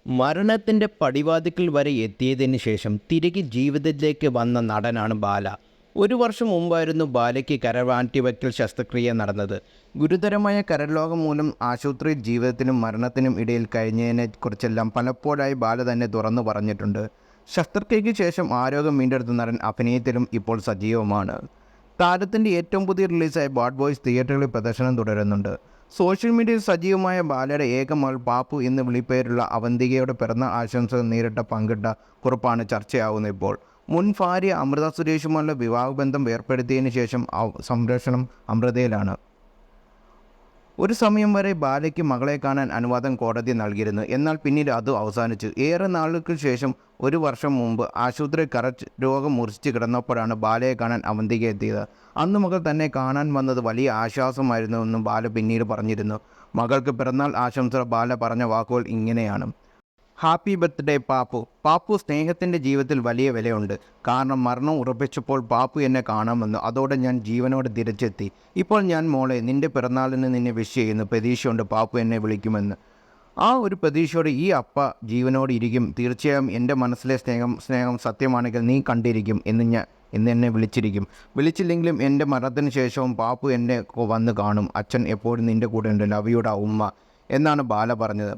മരണത്തിൻ്റെ പടിവാതിക്കൽ വരെ എത്തിയതിന് ശേഷം തിരികെ ജീവിതത്തിലേക്ക് വന്ന നടനാണ് ബാല. ഒരു വർഷം മുമ്പായിരുന്നു ബാലയ്ക്ക് കരമാറ്റിവയ്ക്കൽ ശസ്ത്രക്രിയ നടന്നത്. ഗുരുതരമായ കരരോഗം മൂലം ആശുപത്രി ജീവിതത്തിനും മരണത്തിനും ഇടയിൽ കഴിഞ്ഞതിനെക്കുറിച്ചെല്ലാം പലപ്പോഴായി ബാല തന്നെ തുറന്നു പറഞ്ഞിട്ടുണ്ട്. ശസ്ത്രക്രിയയ്ക്ക് ശേഷം ആരോഗ്യം വീണ്ടെടുത്ത നടൻ അഭിനയത്തിലും ഇപ്പോൾ സജീവമാണ്. താരത്തിൻ്റെ ഏറ്റവും പുതിയ റിലീസായ ബാഡ് ബോയ്സ് തിയേറ്ററുകളിൽ പ്രദർശനം തുടരുന്നുണ്ട്. സോഷ്യൽ മീഡിയയിൽ സജീവമായ ബാലയുടെ ഏക മകൾ പാപ്പു എന്ന് വിളിപ്പേരുള്ള അവന്തികയുടെ പിറന്ന ആശംസകൾ പങ്കിട്ട കുറിപ്പാണ് ചർച്ചയാകുന്നത്. ഇപ്പോൾ മുൻ ഭാര്യ അമൃത സുരേഷുമായുള്ള വിവാഹബന്ധം വേർപ്പെടുത്തിയതിനു ശേഷം സംരക്ഷണം അമൃതയിലാണ്. ഒരു സമയം വരെ ബാലയ്ക്ക് മകളെ കാണാൻ അനുവാദം കോടതി നൽകിയിരുന്നു. എന്നാൽ പിന്നീട് അത് അവസാനിച്ചു. ഏറെ നാളുകൾക്ക് ശേഷം ഒരു വർഷം മുമ്പ് ആശുപത്രി രോഗം മുറിച്ച് കിടന്നപ്പോഴാണ് ബാലയെ കാണാൻ അവന്തിക എത്തിയത്. അന്ന് മകൾ തന്നെ കാണാൻ വന്നത് വലിയ ആശ്വാസമായിരുന്നുവെന്നും ബാല പിന്നീട് പറഞ്ഞിരുന്നു. മകൾക്ക് പിറന്നാൾ ആശംസ ബാല പറഞ്ഞ വാക്കുകൾ ഇങ്ങനെയാണ്: ഹാപ്പി ബർത്ത്ഡേ പാപ്പു. പാപ്പു, സ്നേഹത്തിൻ്റെ ജീവിതത്തിൽ വലിയ വിലയുണ്ട്. കാരണം മരണം ഉറപ്പിച്ചപ്പോൾ പാപ്പു എന്നെ കാണാൻ വന്നു. അതോടെ ഞാൻ ജീവനോടെ തിരിച്ചെത്തി. ഇപ്പോൾ ഞാൻ മോളെ നിൻ്റെ പിറന്നാളിന് നിന്നെ വിഷ് ചെയ്യുന്നു. പ്രതീക്ഷയുണ്ട് പാപ്പു എന്നെ വിളിക്കുമെന്ന്. ആ ഒരു പ്രതീക്ഷയോടെ ഈ അപ്പ ജീവനോടെ ഇരിക്കും. തീർച്ചയായും എൻ്റെ മനസ്സിലെ സ്നേഹം സത്യമാണെങ്കിൽ നീ കണ്ടിരിക്കും എന്ന് എന്നെ വിളിച്ചിരിക്കും. വിളിച്ചില്ലെങ്കിലും എൻ്റെ മരണത്തിന് ശേഷവും പാപ്പു എന്നെ വന്ന് കാണും. അച്ഛൻ എപ്പോഴും നിൻ്റെ കൂടെ ഉണ്ട്. ലവ് യുടെ ഉമ്മ എന്നാണ് ബാല പറഞ്ഞത്.